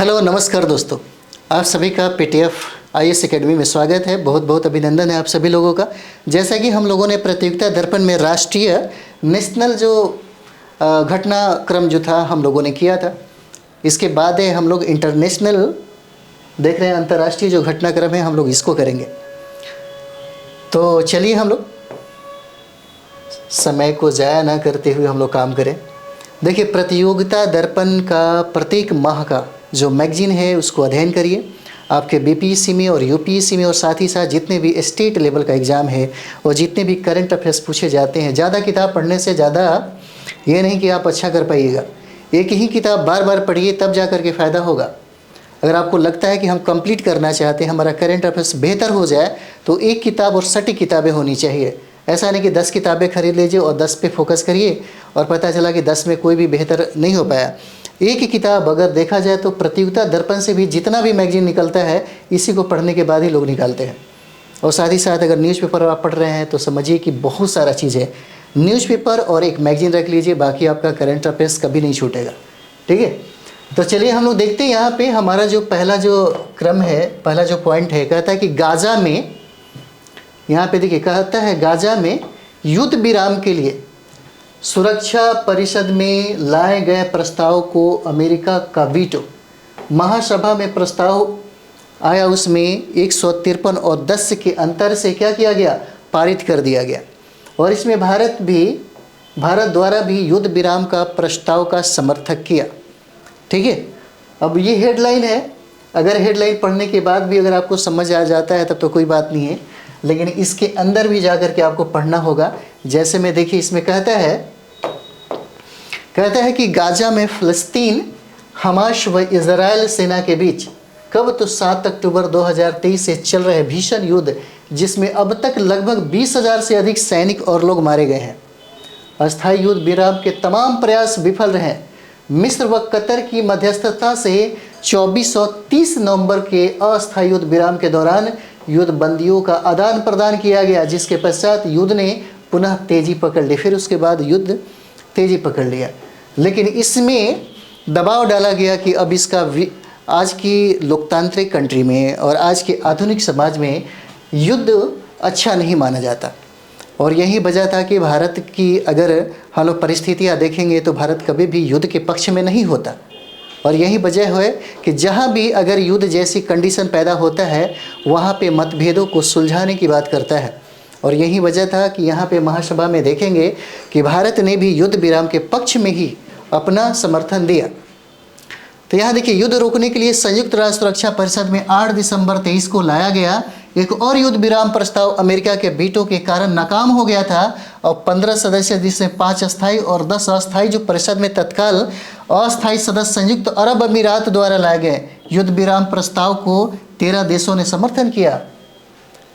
Hello नमस्कार दोस्तों, आप सभी का पीटीएफ आईएएस एकेडमी में स्वागत है। बहुत बहुत अभिनंदन है आप सभी लोगों का। जैसा कि हम लोगों ने प्रतियोगिता दर्पण में राष्ट्रीय नेशनल जो घटनाक्रम जो था हम लोगों ने किया था, इसके बाद हम लोग इंटरनेशनल देख रहे हैं, अंतर्राष्ट्रीय जो घटनाक्रम है हम लोग इसको करेंगे। तो चलिए हम लोग समय को ज़ाया ना करते हुए हम लोग काम करें। देखिए, प्रतियोगिता दर्पण का प्रत्येक माह का जो मैगजीन है उसको अध्ययन करिए। आपके बीपीएससी में और यूपीएससी में और साथ ही साथ जितने भी स्टेट लेवल का एग्ज़ाम है और जितने भी करंट अफेयर्स पूछे जाते हैं, ज़्यादा किताब पढ़ने से ज़्यादा ये नहीं कि आप अच्छा कर पाइएगा। एक ही किताब बार बार पढ़िए, तब जा कर के फ़ायदा होगा। अगर आपको लगता है कि हम कंप्लीट करना चाहते हैं, हमारा करंट अफेयर्स बेहतर हो जाए, तो एक किताब और सटीक किताबें होनी चाहिए। ऐसा नहीं कि 10 किताबें खरीद लीजिए और 10 पे फोकस करिए और पता चला कि 10 में कोई भी बेहतर नहीं हो पाया। एक ही किताब अगर देखा जाए तो प्रतियोगिता दर्पण से भी जितना भी मैगजीन निकलता है, इसी को पढ़ने के बाद ही लोग निकालते हैं। और साथ ही साथ अगर न्यूज़पेपर आप पढ़ रहे हैं तो समझिए कि बहुत सारा चीज़ है। न्यूज़पेपर और एक मैगजीन रख लीजिए, बाकी आपका करंट अफेयर्स कभी नहीं छूटेगा। ठीक है, तो चलिए हम लोग देखते हैं। यहाँ पे हमारा जो पहला जो क्रम है, पहला जो पॉइंट है, कहता है कि गाज़ा में, यहाँ पे देखिए कहता है गाज़ा में युद्ध विराम के लिए सुरक्षा परिषद में लाए गए प्रस्ताव को अमेरिका का वीटो। महासभा में प्रस्ताव आया, उसमें 153 और 10 के अंतर से क्या किया गया, पारित कर दिया गया। और इसमें भारत द्वारा भी युद्ध विराम का प्रस्ताव का समर्थन किया। ठीक है, अब ये हेडलाइन है। अगर हेडलाइन पढ़ने के बाद भी अगर आपको समझ आ जाता है तब तो कोई बात नहीं है, लेकिन इसके अंदर भी जाकर के आपको पढ़ना होगा। जैसे में देखिए, इसमें कहता है कि गाज़ा में फ़लस्तीन, हमास व इज़राइल सेना के बीच कब, तो 7 अक्टूबर 2023 से चल रहे भीषण युद्ध, जिसमें अब तक लगभग 20,000 से अधिक सैनिक और लोग मारे गए हैं। अस्थायी युद्ध विराम के तमाम प्रयास विफल रहे। मिस्र व कतर की मध्यस्थता से 24 और 30 नवंबर के अस्थायी युद्ध विराम के दौरान युद्ध बंदियों का आदान प्रदान किया गया, जिसके पश्चात युद्ध ने पुनः तेजी पकड़ ली। फिर उसके बाद युद्ध तेजी पकड़ लिया, लेकिन इसमें दबाव डाला गया कि अब इसका आज की लोकतांत्रिक कंट्री में और आज के आधुनिक समाज में युद्ध अच्छा नहीं माना जाता। और यही वजह था कि भारत की अगर हम लोग परिस्थितियाँ देखेंगे तो भारत कभी भी युद्ध के पक्ष में नहीं होता। और यही वजह है कि जहाँ भी अगर युद्ध जैसी कंडीशन पैदा होता है, वहाँ पे मतभेदों को सुलझाने की बात करता है। और यही वजह था कि यहाँ पे महासभा में देखेंगे कि भारत ने भी युद्ध विराम के पक्ष में ही अपना समर्थन दिया। तो यहाँ देखिए, युद्ध रोकने के लिए संयुक्त राष्ट्र सुरक्षा परिषद में 8 दिसंबर 23 को लाया गया एक और युद्ध विराम प्रस्ताव अमेरिका के वीटो के कारण नाकाम हो गया था। और 15 सदस्य, जिसमें 5 अस्थायी और 10 अस्थायी, जो परिषद में तत्काल अस्थायी सदस्य संयुक्त अरब अमीरात द्वारा लाए गए युद्ध विराम प्रस्ताव को 13 देशों ने समर्थन किया,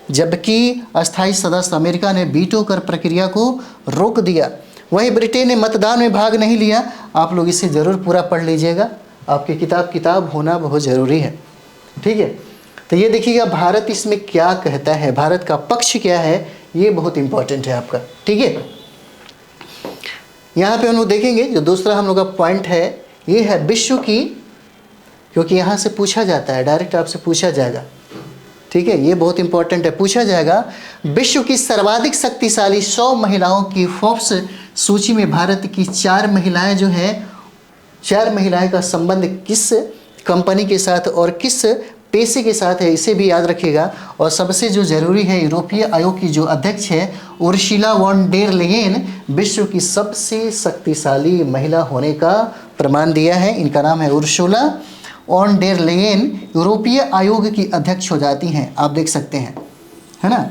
जबकि अस्थायी सदस्य अमेरिका ने वीटो कर प्रक्रिया को रोक दिया। वहीं ब्रिटेन ने मतदान में भाग नहीं लिया। आप लोग इसे ज़रूर पूरा पढ़ लीजिएगा, आपकी किताब होना बहुत ज़रूरी है। ठीक है, तो ये देखिएगा भारत इसमें क्या कहता है, भारत का पक्ष क्या है, ये बहुत इंपॉर्टेंट है आपका। ठीक है, यहाँ पे हम लोग देखेंगे जो दूसरा हम लोग का पॉइंट है, ये है विश्व की, क्योंकि यहाँ से पूछा जाता है, डायरेक्ट आपसे पूछा जाएगा। ठीक है, ये बहुत इंपॉर्टेंट है, पूछा जाएगा विश्व की सर्वाधिक शक्तिशाली 100 महिलाओं की फोर्ब्स सूची में भारत की 4 महिलाएं जो हैं, 4 महिलाएं का संबंध किस कंपनी के साथ और किस पेशे के साथ है, इसे भी याद रखिएगा। और सबसे जो ज़रूरी है, यूरोपीय आयोग की जो अध्यक्ष है उर्सुला वॉन डेर लेयेन, विश्व की सबसे शक्तिशाली महिला होने का प्रमाण दिया है। इनका नाम है उर्सुला वॉन डेर लेयेन, यूरोपीय आयोग की अध्यक्ष हो जाती हैं, आप देख सकते हैं, है ना।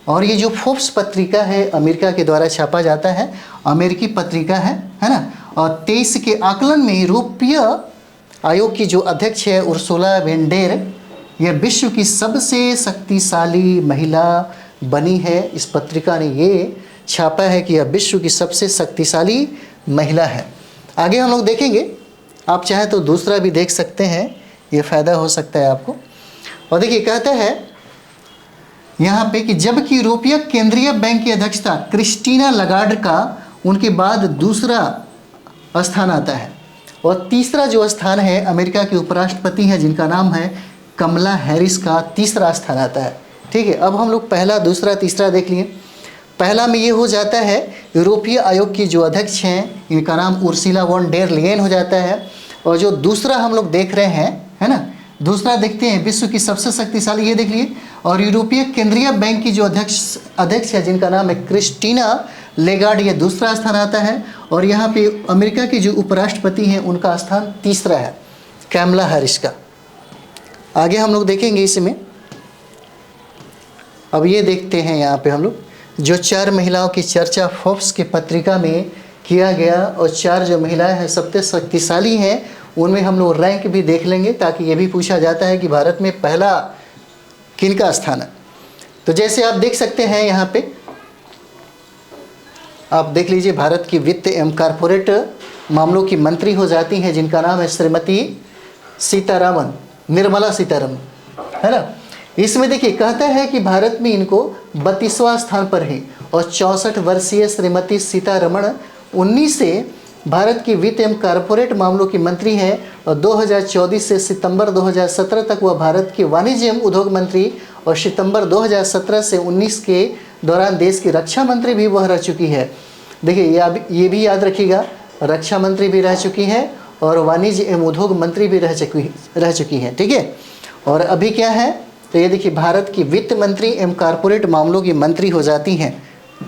और ये जो फोर्ब्स पत्रिका है अमेरिका के द्वारा छापा जाता है, अमेरिकी पत्रिका है ना। और 23 के आकलन में यूरोपीय आयोग की जो अध्यक्ष है उर्सुला वॉन डेर, यह विश्व की सबसे शक्तिशाली महिला बनी है। इस पत्रिका ने ये छापा है कि यह विश्व की सबसे शक्तिशाली महिला है। आगे हम लोग देखेंगे, आप चाहे तो दूसरा भी देख सकते हैं, ये फ़ायदा हो सकता है आपको। और देखिए कहता है यहाँ पे कि जबकि यूरोपीय केंद्रीय बैंक की अध्यक्षता क्रिस्टीना लगार्ड का उनके बाद दूसरा स्थान आता है। और तीसरा जो स्थान है अमेरिका की उपराष्ट्रपति हैं जिनका नाम है कमला हैरिस का तीसरा स्थान आता है। ठीक है, अब हम लोग पहला, दूसरा, तीसरा देख लिए। पहला में ये हो जाता है यूरोपीय आयोग की जो अध्यक्ष हैं इनका नाम उर्सुला वॉन डेर लेयन हो जाता है। और जो दूसरा हम लोग देख रहे हैं, है ना, दूसरा देखते हैं विश्व की सबसे शक्तिशाली, ये देख लिए। और यूरोपीय केंद्रीय बैंक की जो अध्यक्ष है जिनका नाम है क्रिस्टीना लेगार्ड, ये दूसरा स्थान आता है। और यहाँ पे अमेरिका के जो उपराष्ट्रपति हैं उनका स्थान तीसरा है, कमला हैरिस का। आगे हम लोग देखेंगे इसमें। अब ये देखते हैं यहाँ पे हम लोग जो 4 महिलाओं की चर्चा फोर्ब्स की पत्रिका में किया गया, और 4 जो महिलाएं हैं सबसे शक्तिशाली हैं, उनमें हम लोग रैंक भी देख लेंगे, ताकि ये भी पूछा जाता है कि भारत में पहला किनका स्थान है। तो जैसे आप देख सकते हैं यहाँ पे, आप देख लीजिए, भारत की वित्त एवं कारपोरेट मामलों की मंत्री हो जाती हैं जिनका नाम है श्रीमती सीतारामन, निर्मला सीतारामन, है ना। इसमें देखिए कहता है कि भारत में इनको 32वां स्थान पर है, और 64 वर्षीय श्रीमती सीतारमण 19 से भारत की वित्त एवं कारपोरेट मामलों की मंत्री है, और 2014 से सितंबर 2017 तक वह भारत की वाणिज्य एवं उद्योग मंत्री, और सितंबर 2017 से 19 के दौरान देश की रक्षा मंत्री भी वह रह चुकी है। देखिए ये भी याद रखिएगा, रक्षा मंत्री भी रह चुकी है और वाणिज्य एवं उद्योग मंत्री भी रह चुकी है। ठीक है, और अभी क्या है, तो ये देखिए भारत की वित्त मंत्री एवं कारपोरेट मामलों की मंत्री हो जाती हैं।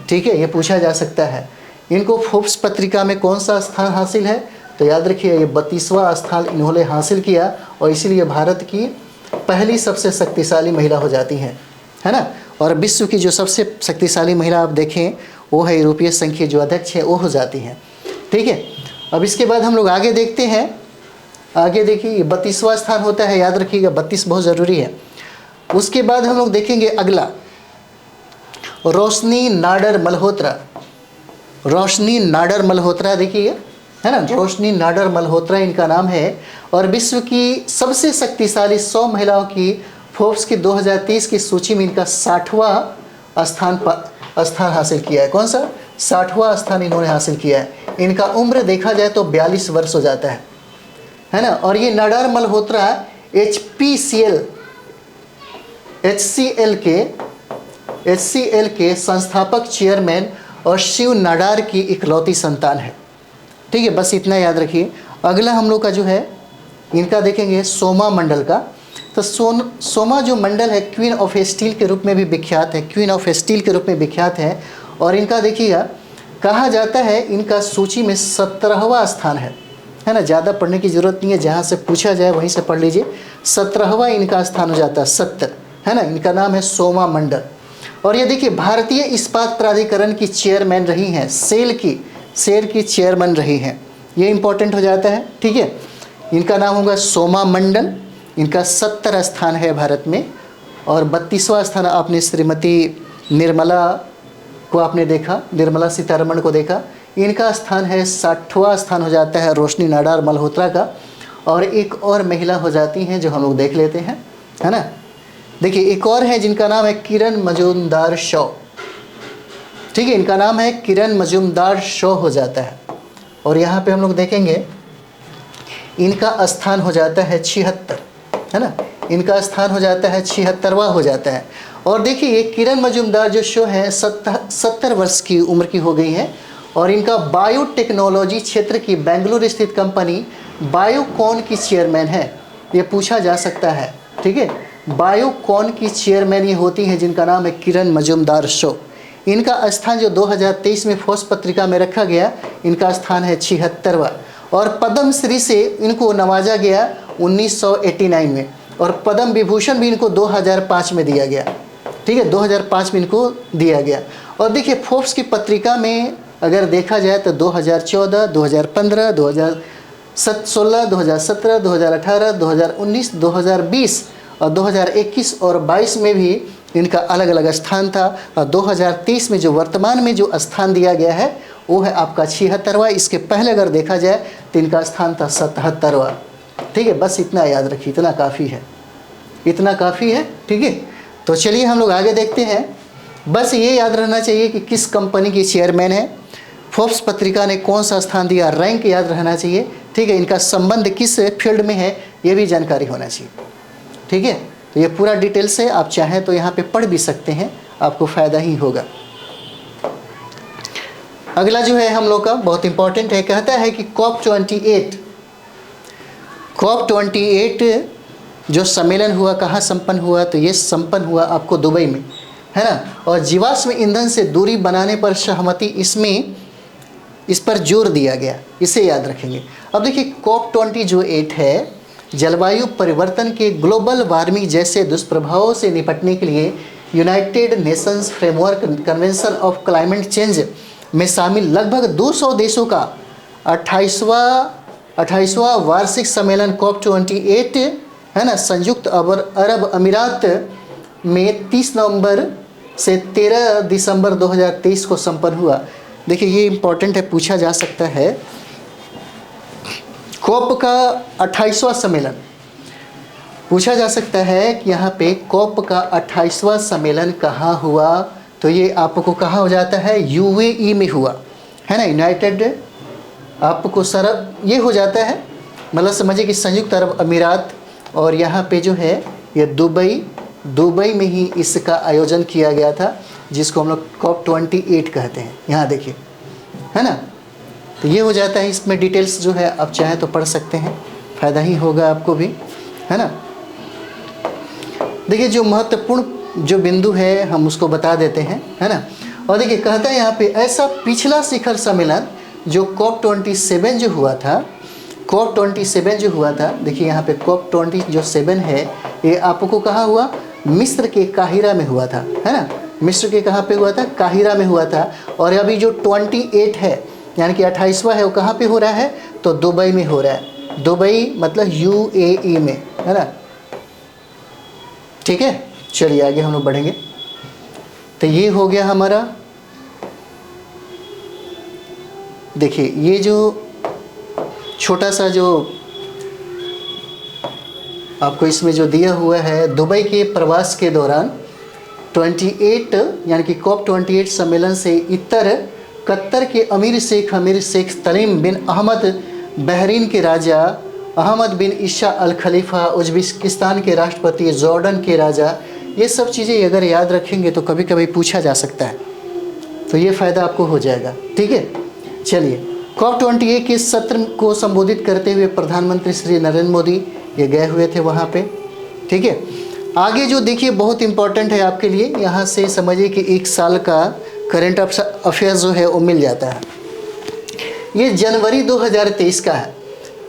ठीक है, ये पूछा जा सकता है। इनको फोर्ब्स पत्रिका में कौन सा स्थान हासिल है, तो याद रखिए ये 32वां स्थान इन्होंने हासिल किया, और इसीलिए भारत की पहली सबसे शक्तिशाली महिला हो जाती हैं, है ना। और विश्व की जो सबसे शक्तिशाली महिला आप देखें वो है यूरोपीय संघ की जो अध्यक्ष है वो हो जाती हैं। ठीक है, अब इसके बाद हम लोग आगे देखते हैं। आगे देखिए 32वां स्थान होता है, याद रखिएगा 32 बहुत ज़रूरी है। उसके बाद हम लोग देखेंगे अगला, रोशनी नाडर मल्होत्रा। रोशनी नाडर मल्होत्रा देखिए, है ना, रोशनी नाडर मल्होत्रा इनका नाम है, और विश्व की सबसे शक्तिशाली 100 महिलाओं की फोर्ब्स की 2023 की सूची में इनका 60वां स्थान हासिल किया है। कौन सा? 60वां स्थान इन्होंने हासिल किया है। इनका उम्र देखा जाए तो 42 वर्ष हो जाता है ना। और ये नाडर मल्होत्रा HCL के संस्थापक चेयरमैन और शिव नाडार की इकलौती संतान है। ठीक है, बस इतना याद रखिए। अगला हम लोग का जो है इनका देखेंगे सोमा मंडल का। तो सोमा जो मंडल है क्वीन ऑफ स्टील के रूप में भी विख्यात है, क्वीन ऑफ स्टील के रूप में विख्यात है। और इनका देखिएगा कहा जाता है इनका सूची में 17वां स्थान है ना। ज़्यादा पढ़ने की ज़रूरत नहीं है, जहाँ से पूछा जाए वहीं से पढ़ लीजिए। 17वां इनका स्थान हो जाता है, 70, है ना। इनका नाम है सोमा मंडल। और ये देखिए भारतीय इस्पात प्राधिकरण की चेयरमैन रही हैं, सेल की चेयरमैन रही हैं, ये इंपॉर्टेंट हो जाता है। ठीक है, इनका नाम होगा सोमा मंडल। इनका 70 स्थान है भारत में। और 32वां स्थान आपने श्रीमती निर्मला को आपने देखा, निर्मला सीतारमण को देखा। इनका स्थान है 60वां स्थान हो जाता है रोशनी नाडार मल्होत्रा का। और एक और महिला हो जाती हैं जो हम लोग देख लेते हैं, है ना। देखिए एक और है जिनका नाम है किरण मजूमदार शॉ। ठीक है, इनका नाम है किरण मजूमदार शॉ हो जाता है। और यहाँ पे हम लोग देखेंगे इनका स्थान हो जाता है 76, है ना। इनका स्थान हो जाता है 76वां हो जाता है। और देखिए किरण मजूमदार जो शो है 70 वर्ष की उम्र की हो गई है। और इनका बायोटेक्नोलॉजी क्षेत्र की बेंगलुरु स्थित कंपनी बायोकॉन की चेयरमैन है, ये पूछा जा सकता है। ठीक है, बायोकॉन की चेयरमैन ये होती हैं जिनका नाम है किरण मजूमदार शो। इनका स्थान जो 2023 में फोर्ब्स पत्रिका में रखा गया, इनका स्थान है 76वां। और पद्मश्री से इनको नवाजा गया 1989 में, और पद्म विभूषण भी इनको 2005 में दिया गया। ठीक है, 2005 में इनको दिया गया। और देखिए फोर्ब्स की पत्रिका में अगर देखा जाए तो 2014, 2015, 2016, 2017, 2018, 2019, 2020 और 2021 और 22 में भी इनका अलग अलग स्थान था। और 2023 में जो वर्तमान में जो स्थान दिया गया है वो है आपका 76वां। इसके पहले अगर देखा जाए तो इनका स्थान था 77वां। ठीक है, बस इतना याद रखिए, इतना काफ़ी है, इतना काफ़ी है। ठीक है, तो चलिए हम लोग आगे देखते हैं। बस ये याद रहना चाहिए कि किस कंपनी की चेयरमैन है, फोर्ब्स पत्रिका ने कौन सा स्थान दिया, रैंक याद रहना चाहिए, ठीक है, इनका संबंध किस फील्ड में है ये भी जानकारी होना चाहिए। ठीक है, तो ये पूरा डिटेल से आप चाहें तो यहाँ पे पढ़ भी सकते हैं, आपको फ़ायदा ही होगा। अगला जो है हम लोग का बहुत इंपॉर्टेंट है, कहता है कि COP28 जो सम्मेलन हुआ कहाँ संपन्न हुआ, तो ये संपन्न हुआ आपको दुबई में, है ना। और जीवाश्म ईंधन से दूरी बनाने पर सहमति, इस पर जोर दिया गया, इसे याद रखेंगे। अब देखिए COP28 है जलवायु परिवर्तन के ग्लोबल वार्मिंग जैसे दुष्प्रभावों से निपटने के लिए United Nations framework convention of climate change में शामिल लगभग 200 देशों का 28वां वार्षिक सम्मेलन COP28, है ना, संयुक्त अरब अमीरात में 30 नवंबर से 13 दिसंबर 2023 को संपन्न हुआ। देखिए ये इम्पोर्टेंट है, पूछा जा सकता है COP का 28वां सम्मेलन, पूछा जा सकता है कि यहाँ पे COP का 28वां सम्मेलन कहाँ हुआ, तो ये आपको कहाँ हो जाता है, UAE में हुआ, है ना, यूनाइटेड आपको सरब ये हो जाता है, मतलब समझिए कि संयुक्त अरब अमीरात, और यहाँ पे जो है ये दुबई में ही इसका आयोजन किया गया था, जिसको हम लोग COP28 कहते हैं। यहाँ देखिए, है ना, तो ये हो जाता है। इसमें डिटेल्स जो है आप चाहें तो पढ़ सकते हैं, फ़ायदा ही होगा आपको भी, है ना। देखिए जो महत्वपूर्ण जो बिंदु है हम उसको बता देते हैं, है ना। और देखिए कहता है यहाँ पे ऐसा पिछला शिखर सम्मेलन जो COP27 जो हुआ था, देखिए यहाँ पे COP27 है, ये आपको कहाँ हुआ, मिस्र के काहिरा में हुआ था, है ना। मिस्र के कहाँ पे हुआ था, काहिरा में हुआ था। और अभी जो 28 है यानी कि 28वां है वो कहाँ पे हो रहा है, तो दुबई में हो रहा है। दुबई मतलब UAE में, है ना। ठीक है, चलिए आगे हम लोग बढ़ेंगे। तो ये हो गया हमारा, देखिए ये जो छोटा सा जो आपको इसमें जो दिया हुआ है, दुबई के प्रवास के दौरान 28 यानी कि COP28 सम्मेलन से इतर कतर के अमीर शेख तमीम बिन अहमद, बहरीन के राजा अहमद बिन ईसा अल खलीफा, उज्बेकिस्तान के राष्ट्रपति, जॉर्डन के राजा, ये सब चीज़ें अगर याद रखेंगे तो कभी कभी पूछा जा सकता है, तो ये फ़ायदा आपको हो जाएगा। ठीक है, चलिए COP28 के सत्र को संबोधित करते हुए प्रधानमंत्री श्री नरेंद्र मोदी ये गए हुए थे वहाँ पे। ठीक है, आगे जो देखिए बहुत इम्पोर्टेंट है आपके लिए, यहाँ से समझिए कि एक साल का करंट अफेयर्स जो है वो मिल जाता है। ये जनवरी 2023 का है।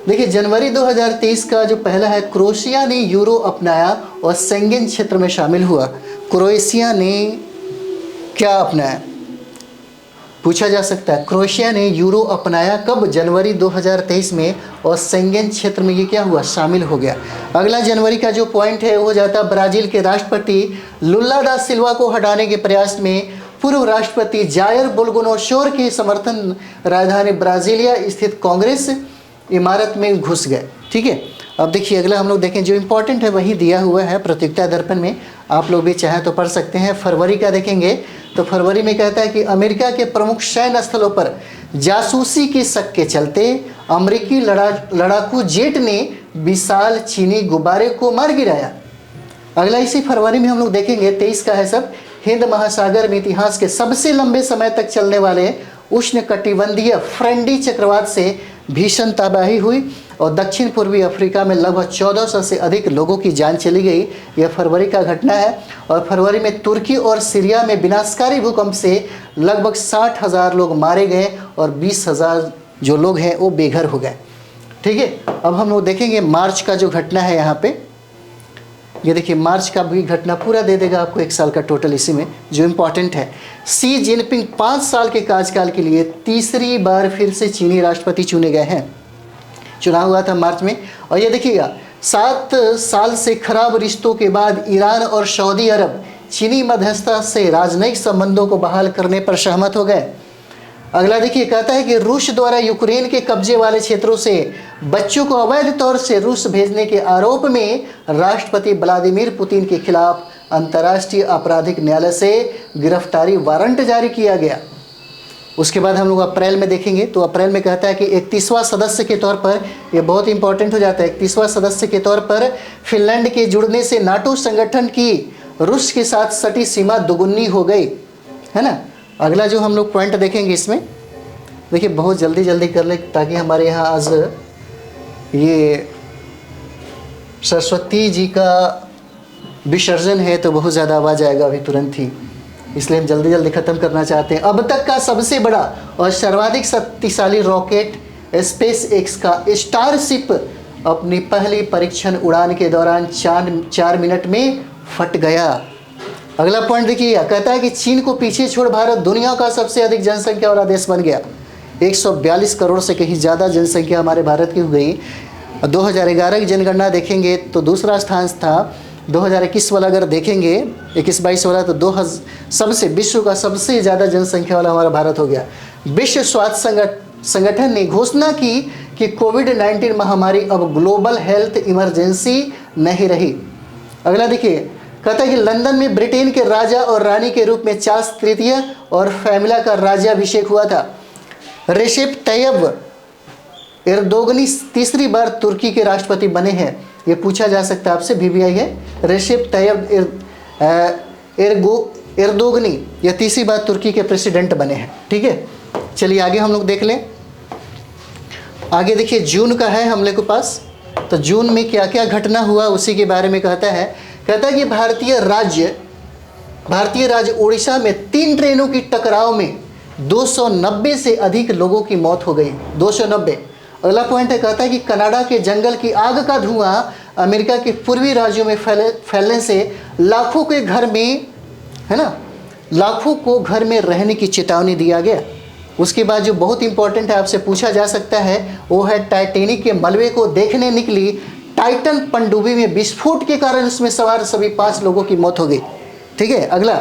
देखिए जनवरी 2023 का जो पहला है, क्रोएशिया ने यूरो अपनाया और शेंगेन क्षेत्र में शामिल हुआ। क्रोएशिया ने क्या अपनाया, पूछा जा सकता है। क्रोएशिया ने यूरो अपनाया कब, जनवरी 2023 में, और शेंगेन क्षेत्र में ये क्या हुआ, शामिल हो गया। अगला जनवरी का जो पॉइंट है वो हो जाता है, ब्राज़ील के राष्ट्रपति लुला दा सिल्वा को हटाने के प्रयास में पूर्व राष्ट्रपति जायर बोल्सोनारो के समर्थन राजधानी ब्राज़ीलिया स्थित कांग्रेस इमारत में घुस गए। ठीक है, अब देखिए अगला हम लोग देखें, जो इम्पोर्टेंट है वही दिया हुआ है प्रतियोगिता दर्पण में, आप लोग भी चाहें तो पढ़ सकते हैं। फरवरी का देखेंगे तो फरवरी में कहता है कि अमेरिका के प्रमुख सैन्य स्थलों पर जासूसी के शक के चलते अमेरिकी लड़ाकू जेट ने विशाल चीनी गुब्बारे को मार गिराया। अगला इसी फरवरी में हम लोग देखेंगे, 23 का है सब, हिंद महासागर में इतिहास के सबसे लंबे समय तक चलने वाले उष्णकटिबंधीय फ्रेंडी चक्रवात से भीषण तबाही हुई और दक्षिण पूर्वी अफ्रीका में लगभग 1400 से अधिक लोगों की जान चली गई। यह फरवरी का घटना है। और फरवरी में तुर्की और सीरिया में विनाशकारी भूकंप से लगभग 60,000 लोग मारे गए और 20,000 जो लोग हैं वो बेघर हो गए। ठीक है, अब हम लोग देखेंगे मार्च का जो घटना है यहाँ पे, ये देखिए मार्च का भी घटना पूरा दे देगा आपको, एक साल का टोटल इसी में जो इम्पोर्टेंट है। सी जिनपिंग 5 साल के कार्यकाल के लिए तीसरी बार फिर से चीनी राष्ट्रपति चुने गए हैं। चुनाव हुआ था मार्च में। और ये देखिएगा 7 साल से खराब रिश्तों के बाद ईरान और सऊदी अरब चीनी मध्यस्थता से राजनयिक संबंधों को बहाल करने पर सहमत हो गए। अगला देखिए कहता है कि रूस द्वारा यूक्रेन के कब्जे वाले क्षेत्रों से बच्चों को अवैध तौर से रूस भेजने के आरोप में राष्ट्रपति व्लादिमीर पुतिन के खिलाफ अंतर्राष्ट्रीय आपराधिक न्यायालय से गिरफ्तारी वारंट जारी किया गया। उसके बाद हम लोग अप्रैल में देखेंगे, तो अप्रैल में कहता है कि 31वां सदस्य के तौर पर, ये बहुत इंपॉर्टेंट हो जाता है, 31वां सदस्य के तौर पर फिनलैंड के जुड़ने से नाटो संगठन की रूस के साथ सटी सीमा दोगुनी हो गई, है ना। अगला जो हम लोग पॉइंट देखेंगे इसमें, देखिए बहुत जल्दी जल्दी कर ले ताकि हमारे यहाँ आज ये सरस्वती जी का विसर्जन है तो बहुत ज़्यादा आवाज़ आएगा अभी तुरंत ही, इसलिए हम जल्दी जल्दी ख़त्म करना चाहते हैं। अब तक का सबसे बड़ा और सर्वाधिक शक्तिशाली रॉकेट स्पेस एक्स का स्टारशिप अपनी पहली परीक्षण उड़ान के दौरान 4 मिनट में फट गया। अगला पॉइंट देखिए, कहता है कि चीन को पीछे छोड़ भारत दुनिया का सबसे अधिक जनसंख्या वाला देश बन गया। 142 करोड़ से कहीं ज़्यादा जनसंख्या हमारे भारत की हो गई। 2011 की जनगणना देखेंगे तो दूसरा स्थान था। 2021 वाला अगर देखेंगे 21-22 वाला, तो सबसे विश्व का सबसे ज़्यादा जनसंख्या वाला हमारा भारत हो गया। विश्व स्वास्थ्य संगठन ने घोषणा की कि कोविड-19 महामारी अब ग्लोबल हेल्थ इमरजेंसी नहीं रही। अगला देखिए, कहता है कि लंदन में ब्रिटेन के राजा और रानी के रूप में चार्ल्स तृतीय और फैमिला का राज्याभिषेक हुआ था। रेसेप तैयब एर्दोगनी तीसरी बार तुर्की के राष्ट्रपति बने हैं। ये पूछा जा सकता है आपसे, VVI है। रेसेप तैयब एर्दोगनी ये तीसरी बार तुर्की के प्रेसिडेंट बने हैं। ठीक है, चलिए आगे हम लोग देख लें। आगे देखिए, जून का है हम लोग के पास, तो जून में क्या क्या घटना हुआ उसी के बारे में कहता है कि भारतीय राज्य उड़ीसा में 3 ट्रेनों की टकराव में 290 से अधिक लोगों की मौत हो गई। 290। अगला पॉइंट है, कहता है कि कनाडा के जंगल की आग का धुआं अमेरिका के पूर्वी राज्यों में फैलने से लाखों के घर में, है ना, लाखों को घर में रहने की चेतावनी दिया गया। उसके बाद जो बहुत इंपॉर्टेंट है, आपसे पूछा जा सकता है, वो है टाइटैनिक के मलबे को देखने निकली टाइटन पनडुब्बी में विस्फोट के कारण उसमें सवार सभी 5 लोगों की मौत हो गई। ठीक है, अगला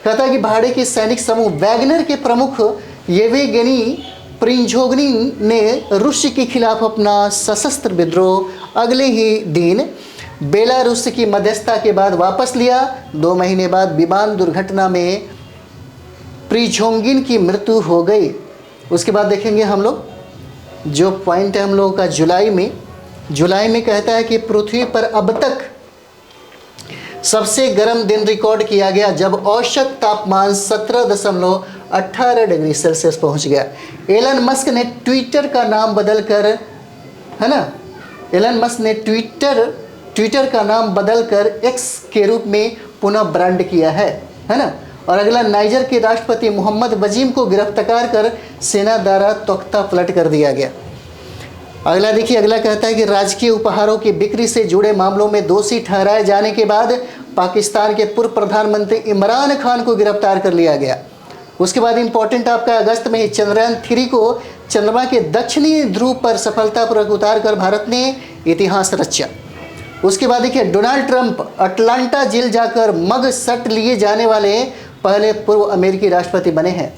कहता है कि भाड़े के सैनिक समूह वैगनर के प्रमुख येवेगेनी प्रिंझोगनी ने रूस के खिलाफ अपना सशस्त्र विद्रोह अगले ही दिन बेलारूस की मध्यस्थता के बाद वापस लिया। 2 महीने बाद विमान दुर्घटना में प्रिझोंगिन की मृत्यु हो गई। उसके बाद देखेंगे हम लोग जो पॉइंट है हम लोगों का जुलाई में कहता है कि पृथ्वी पर अब तक सबसे गर्म दिन रिकॉर्ड किया गया जब औसत तापमान 17.18 डिग्री सेल्सियस पहुंच गया। एलन मस्क ने ट्विटर का नाम बदलकर, है ना, एलन मस्क ने ट्विटर का नाम बदलकर एक्स के रूप में पुनः ब्रांड किया है ना। और अगला, नाइजर के राष्ट्रपति मोहम्मद वजीम को गिरफ्तार कर सेना द्वारा तख्ता पलट कर दिया गया। अगला देखिए, अगला कहता है कि राजकीय उपहारों की बिक्री से जुड़े मामलों में दोषी ठहराए जाने के बाद पाकिस्तान के पूर्व प्रधानमंत्री इमरान खान को गिरफ्तार कर लिया गया। उसके बाद इंपॉर्टेंट आपका अगस्त में ही चंद्रयान 3 को चंद्रमा के दक्षिणी ध्रुव पर सफलतापूर्वक उतार कर भारत ने इतिहास रचा। उसके बाद देखिए, डोनाल्ड ट्रंप अटलांटा जेल जाकर मग शट लिए जाने वाले पहले पूर्व अमेरिकी राष्ट्रपति बने हैं।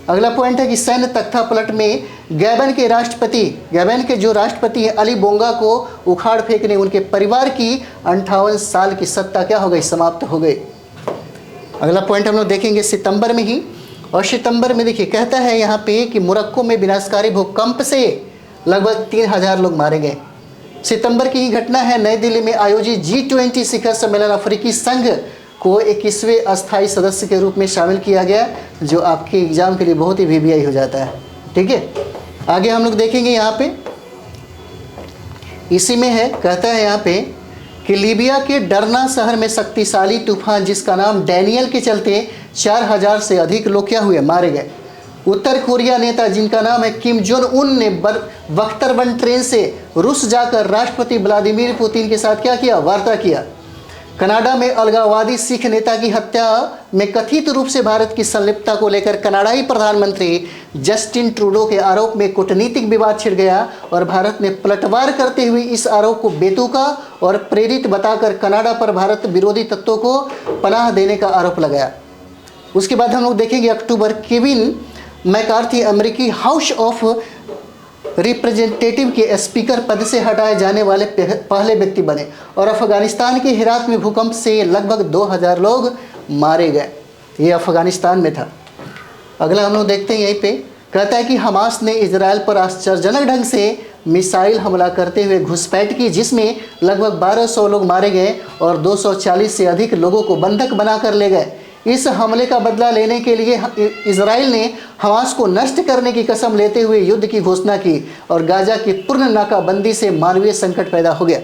अगला पॉइंट है कि सैन्य तख्ता पलट में गैबन के जो राष्ट्रपति हैं अली बोंगा को उखाड़ फेंकने उनके परिवार की 58 साल की सत्ता क्या हो गई, समाप्त हो गई। अगला पॉइंट हम लोग देखेंगे सितंबर में ही, और सितंबर में देखिए कहता है यहाँ पे कि मोरक्को में विनाशकारी भूकंप से लगभग 3000 लोग मारे गए। सितंबर की ही घटना है, नई दिल्ली में आयोजित G20 शिखर सम्मेलन अफ्रीकी संघ को 21वें अस्थायी सदस्य के रूप में शामिल किया गया, जो आपके एग्जाम के लिए बहुत ही VVI हो जाता है। ठीक है, आगे हम लोग देखेंगे यहाँ पे, इसी में है, कहता है यहाँ पे कि लीबिया के डरना शहर में शक्तिशाली तूफान जिसका नाम डैनियल के चलते 4000 से अधिक लोग क्या हुए, मारे गए। उत्तर कोरिया नेता जिनका नाम है किम जोंग उन ने बख्तरबंद ट्रेन से रूस जाकर राष्ट्रपति व्लादिमीर पुतिन के साथ क्या किया, वार्ता किया। कनाडा में अलगाववादी सिख नेता की हत्या में कथित रूप से भारत की संलिप्तता को लेकर कनाडाई प्रधानमंत्री जस्टिन ट्रूडो के आरोप में कूटनीतिक विवाद छिड़ गया और भारत ने पलटवार करते हुए इस आरोप को बेतुका और प्रेरित बताकर कनाडा पर भारत विरोधी तत्वों को पनाह देने का आरोप लगाया। उसके बाद हम लोग देखेंगे अक्टूबर, केविन मैकार्थी अमेरिकी हाउस ऑफ रिप्रेजेंटेटिव के स्पीकर पद से हटाए जाने वाले पहले व्यक्ति बने और अफगानिस्तान के हेरात में भूकंप से लगभग 2000 लोग मारे गए। ये अफगानिस्तान में था। अगला हम लोग देखते हैं यहीं पे कहता है कि हमास ने इजराइल पर आश्चर्यजनक ढंग से मिसाइल हमला करते हुए घुसपैठ की, जिसमें लगभग 1200 लोग मारे गए और 240 से अधिक लोगों को बंधक बनाकर ले गए। इस हमले का बदला लेने के लिए इजराइल ने हमास को नष्ट करने की कसम लेते हुए युद्ध की घोषणा की और गाजा की पूर्ण नाकाबंदी से मानवीय संकट पैदा हो गया।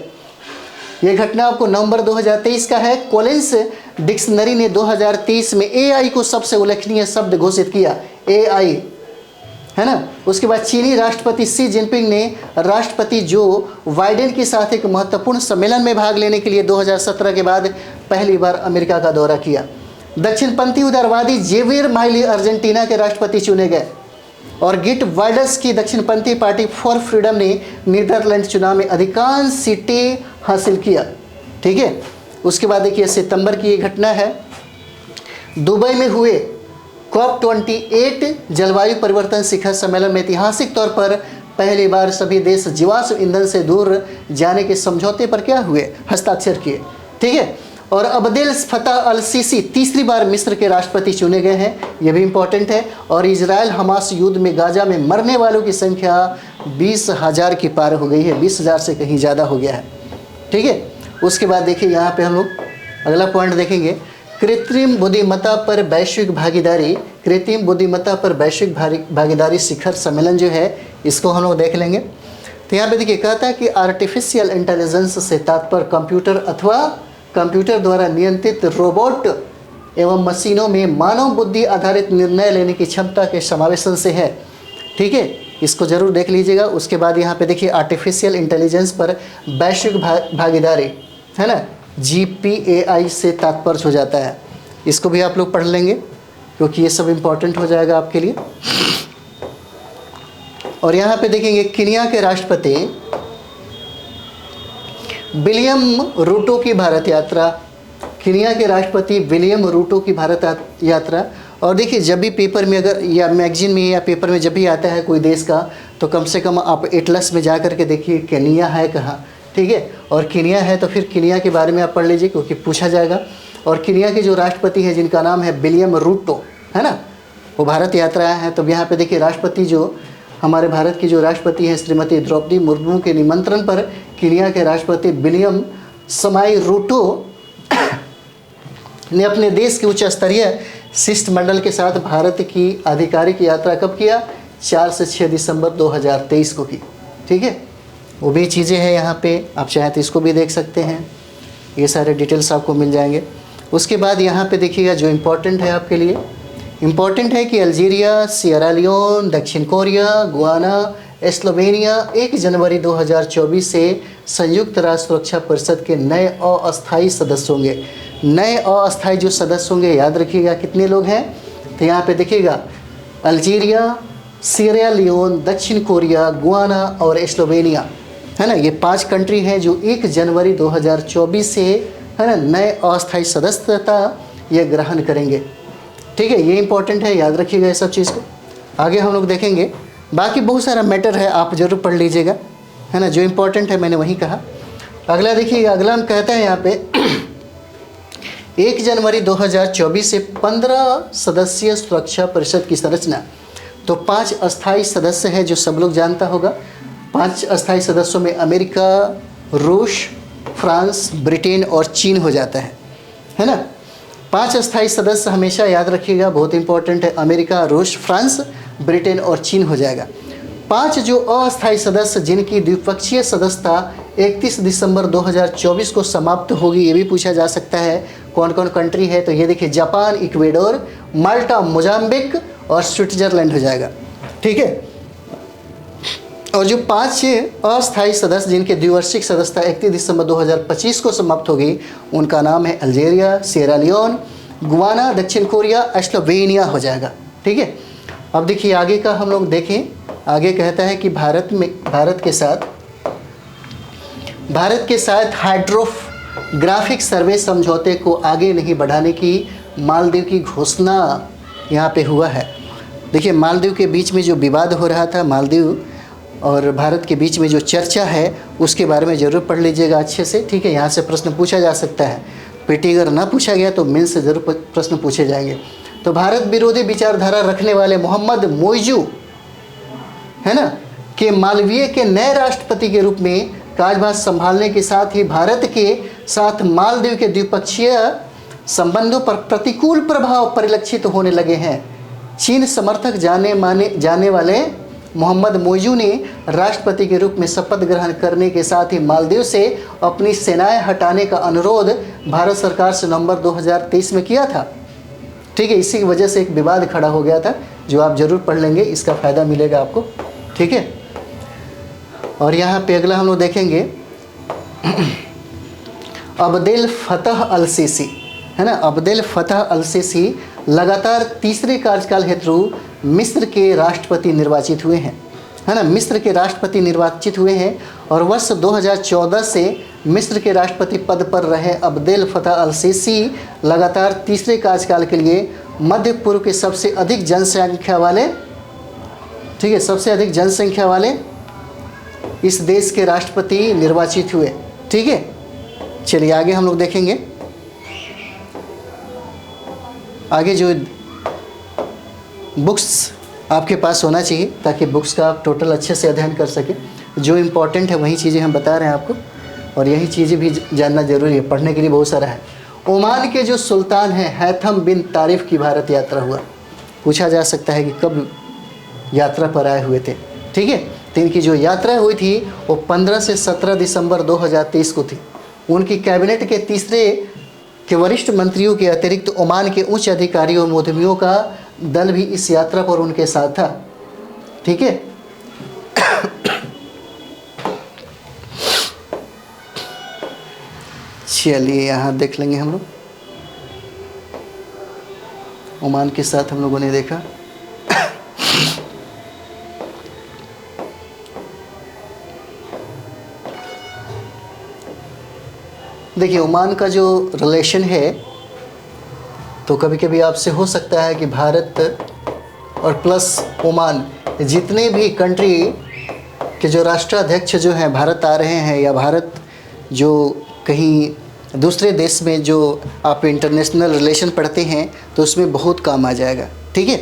यह घटना आपको नवंबर 2023 का है। कॉलिंस डिक्शनरी ने 2023 में एआई को सबसे उल्लेखनीय शब्द घोषित किया, एआई, है ना। उसके बाद चीनी राष्ट्रपति शी जिनपिंग ने राष्ट्रपति जो बाइडेन के साथ एक महत्वपूर्ण सम्मेलन में भाग लेने के लिए 2017 के बाद पहली बार अमेरिका का दौरा किया। दक्षिणपंथी उदारवादी जेवियर माइली अर्जेंटीना के राष्ट्रपति चुने गए और गिट वाइडस की दक्षिणपंथी पार्टी फॉर फ्रीडम ने नीदरलैंड चुनाव में अधिकांश सीटें हासिल किया। ठीक है, उसके बाद देखिए सितंबर की ये घटना है, दुबई में हुए COP28 जलवायु परिवर्तन शिखर सम्मेलन में ऐतिहासिक तौर पर पहली बार सभी देश जीवाश्म ईंधन से दूर जाने के समझौते पर क्या हुए, हस्ताक्षर किए। ठीक है, और अब्देल फतह अल सीसी तीसरी बार मिस्र के राष्ट्रपति चुने गए हैं, यह भी इम्पोर्टेंट है। और इजराइल हमास युद्ध में गाजा में मरने वालों की संख्या 20,000 की पार हो गई है, 20,000 से कहीं ज़्यादा हो गया है। ठीक है, उसके बाद देखिए यहाँ पे हम लोग अगला पॉइंट देखेंगे, कृत्रिम बुद्धिमत्ता पर वैश्विक भागीदारी। कृत्रिम बुद्धिमत्ता पर वैश्विक भागीदारी शिखर सम्मेलन जो है इसको हम लोग देख लेंगे। तो यहाँ पे देखिए कहता है कि आर्टिफिशियल इंटेलिजेंस से तात्पर्य कंप्यूटर अथवा कंप्यूटर द्वारा नियंत्रित रोबोट एवं मशीनों में मानव बुद्धि आधारित निर्णय लेने की क्षमता के समावेशन से है। ठीक है, इसको जरूर देख लीजिएगा। उसके बाद यहाँ पे देखिए आर्टिफिशियल इंटेलिजेंस पर वैश्विक भागीदारी, है ना, GPAI से तात्पर्य हो जाता है। इसको भी आप लोग पढ़ लेंगे क्योंकि ये सब इम्पोर्टेंट हो जाएगा आपके लिए। और यहाँ पे देखेंगे केन्या के राष्ट्रपति विलियम रूटो की भारत यात्रा। केन्या के राष्ट्रपति विलियम रूटो की भारत यात्रा। और देखिए जब भी पेपर में अगर या मैगजीन में या पेपर में जब भी आता है कोई देश का, तो कम से कम आप एटलस में जा कर के देखिए केन्या है कहाँ। ठीक है, और केन्या है तो फिर केन्या के बारे में आप पढ़ लीजिए क्योंकि पूछा जाएगा। और केन्या के जो राष्ट्रपति है जिनका नाम है विलियम रूटो, है ना, वो भारत यात्रा है। तो यहाँ पे देखिए राष्ट्रपति जो हमारे भारत की जो राष्ट्रपति हैं श्रीमती द्रौपदी मुर्मू के निमंत्रण पर केन्या के राष्ट्रपति विलियम समाई रूटो ने अपने देश के उच्च स्तरीय शिष्टमंडल के साथ भारत की आधिकारिक यात्रा कब किया, 4 से 6 दिसंबर 2023 को की। ठीक है, वो भी चीज़ें हैं यहाँ पे, आप चाहें तो इसको भी देख सकते हैं, ये सारे डिटेल्स आपको मिल जाएंगे। उसके बाद यहाँ पे देखिएगा जो इम्पोर्टेंट है आपके लिए, इम्पोर्टेंट है कि अल्जीरिया, सियरा लियोन, दक्षिण कोरिया, गुआना, स्लोवेनिया 1 जनवरी 2024 से संयुक्त राष्ट्र सुरक्षा परिषद के नए अस्थायी सदस्य होंगे। नए अस्थायी जो सदस्य होंगे याद रखिएगा कितने लोग हैं, तो यहाँ पे देखिएगा अल्जीरिया, सियरा लियोन, दक्षिण कोरिया, गुआना और स्लोवेनिया, है ना, ये 5 कंट्री हैं जो 1 जनवरी 2024 से, है ना, नए अस्थायी सदस्यता ये ग्रहण करेंगे। ठीक है, ये इंपॉर्टेंट है, याद रखिएगा ये सब चीज़ को। आगे हम लोग देखेंगे, बाकी बहुत सारा मैटर है, आप जरूर पढ़ लीजिएगा, है ना, जो इम्पोर्टेंट है मैंने वही कहा। अगला देखिए, अगला हम कहते हैं यहाँ पे 1 जनवरी 2024 से 15 सदस्यीय सुरक्षा परिषद की संरचना। तो 5 अस्थायी सदस्य हैं जो सब लोग जानता होगा। 5 अस्थायी सदस्यों में अमेरिका, रूस, फ्रांस, ब्रिटेन और चीन हो जाता है ना। 5 अस्थायी सदस्य हमेशा याद रखिएगा, बहुत इंपॉर्टेंट है, अमेरिका, रूस, फ्रांस, ब्रिटेन और चीन हो जाएगा। 5 जो अस्थायी सदस्य जिनकी द्विपक्षीय सदस्यता 31 दिसंबर 2024 को समाप्त होगी, ये भी पूछा जा सकता है कौन कौन कंट्री है। तो ये देखिए जापान, इक्वेडोर, माल्टा, मोजाम्बिक और स्विट्जरलैंड हो जाएगा। ठीक है, और जो 5 अस्थायी सदस्य जिनके द्विवार्षिक सदस्यता 31 दिसंबर 2025 को समाप्त होगी, उनका नाम है अल्जीरिया, सियरा लियोन, गुआना, दक्षिण कोरिया, स्लोवेनिया हो जाएगा। ठीक है, अब देखिए आगे का हम लोग देखें। आगे कहता है कि भारत के साथ हाइड्रोग्राफिक सर्वे समझौते को आगे नहीं बढ़ाने की मालदीव की घोषणा यहाँ पे हुआ है। देखिए मालदीव के बीच में जो विवाद हो रहा था, मालदीव और भारत के बीच में जो चर्चा है उसके बारे में ज़रूर पढ़ लीजिएगा अच्छे से। ठीक है, यहाँ से प्रश्न पूछा जा सकता है, पीटी अगर ना पूछा गया तो मेंस से ज़रूर प्रश्न पूछे जाएंगे। तो भारत विरोधी विचारधारा रखने वाले मोहम्मद मोइजू है ना, कि मालवीय के नए राष्ट्रपति के रूप में कार्यभार संभालने के साथ ही भारत के साथ मालदीव के द्विपक्षीय संबंधों पर प्रतिकूल प्रभाव परिलक्षित होने लगे हैं। चीन समर्थक जाने वाले मोहम्मद मोइजू ने राष्ट्रपति के रूप में शपथ ग्रहण करने के साथ ही मालदीव से अपनी सेनाएं हटाने का अनुरोध भारत सरकार से नवंबर 2023 में किया था। ठीक है, इसी की वजह से एक विवाद खड़ा हो गया था, जो आप जरूर पढ़ लेंगे, इसका फ़ायदा मिलेगा आपको। ठीक है, और यहाँ पे अगला हम लोग देखेंगे अब्देल फतह अल सीसी, है ना। अब्देल फतह अल सीसी लगातार तीसरे कार्यकाल हेतु मिस्र के राष्ट्रपति निर्वाचित हुए हैं, है ना। मिस्र के राष्ट्रपति निर्वाचित हुए हैं और वर्ष 2014 से मिस्र के राष्ट्रपति पद पर रहे अब्देल फतह अल सीसी लगातार तीसरे कार्यकाल के लिए मध्य पूर्व के सबसे अधिक जनसंख्या वाले, ठीक है, सबसे अधिक जनसंख्या वाले इस देश के राष्ट्रपति निर्वाचित हुए। ठीक है, चलिए आगे हम लोग देखेंगे। आगे जो बुक्स आपके पास होना चाहिए ताकि बुक्स का आप टोटल अच्छे से अध्ययन कर सकें। जो इम्पोर्टेंट है वही चीज़ें हम बता रहे हैं आपको, और यही चीज़ें भी जानना ज़रूरी है, पढ़ने के लिए बहुत सारा है। ओमान के जो सुल्तान हैं हैथम बिन तारिफ की भारत यात्रा हुआ। पूछा जा सकता है कि कब यात्रा पर आए हुए थे। ठीक है, तो इनकी जो यात्रा हुई थी वो 15 से 17 दिसंबर 2023 को थी। उनकी कैबिनेट के तीसरे के वरिष्ठ मंत्रियों के अतिरिक्त ओमान के उच्च अधिकारियों और उद्यमियों का दल भी इस यात्रा पर उनके साथ था। ठीक है, चलिए यहाँ देख लेंगे हम लोग। ओमान के साथ हम लोगों ने देखा। देखिए, ओमान का जो रिलेशन है, तो कभी कभी आपसे हो सकता है कि भारत और प्लस ओमान, जितने भी कंट्री के जो राष्ट्राध्यक्ष जो हैं भारत आ रहे हैं, या भारत जो कहीं दूसरे देश में जो आप इंटरनेशनल रिलेशन पढ़ते हैं तो उसमें बहुत काम आ जाएगा। ठीक है,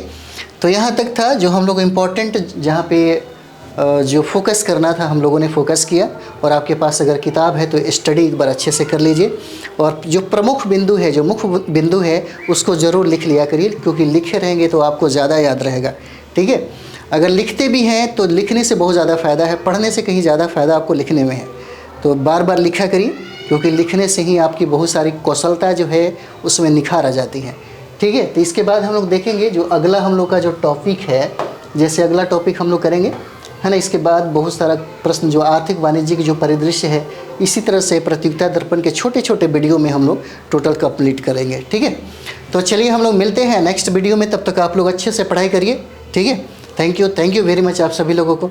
तो यहाँ तक था जो हम लोग इम्पोर्टेंट, जहाँ पे जो फोकस करना था हम लोगों ने फोकस किया। और आपके पास अगर किताब है तो स्टडी एक बार अच्छे से कर लीजिए, और जो प्रमुख बिंदु है, जो मुख्य बिंदु है, उसको ज़रूर लिख लिया करिए, क्योंकि लिखे रहेंगे तो आपको ज़्यादा याद रहेगा। ठीक है, अगर लिखते भी हैं तो लिखने से बहुत ज़्यादा फ़ायदा है, पढ़ने से कहीं ज़्यादा फ़ायदा आपको लिखने में है। तो बार बार लिखा करिए, क्योंकि लिखने से ही आपकी बहुत सारी कौशलता जो है उसमें निखार आ जाती है। ठीक है, तो इसके बाद हम लोग देखेंगे जो अगला हम लोग का जो टॉपिक है, जैसे अगला टॉपिक हम लोग करेंगे, है ना। इसके बाद बहुत सारा प्रश्न जो आर्थिक वाणिज्य की जो परिदृश्य है, इसी तरह से प्रतियोगिता दर्पण के छोटे छोटे वीडियो में हम लोग टोटल कंप्लीट करेंगे। ठीक है, तो चलिए हम लोग मिलते हैं नेक्स्ट वीडियो में। तब तक आप लोग अच्छे से पढ़ाई करिए। ठीक है, थैंक यू वेरी मच आप सभी लोगों को।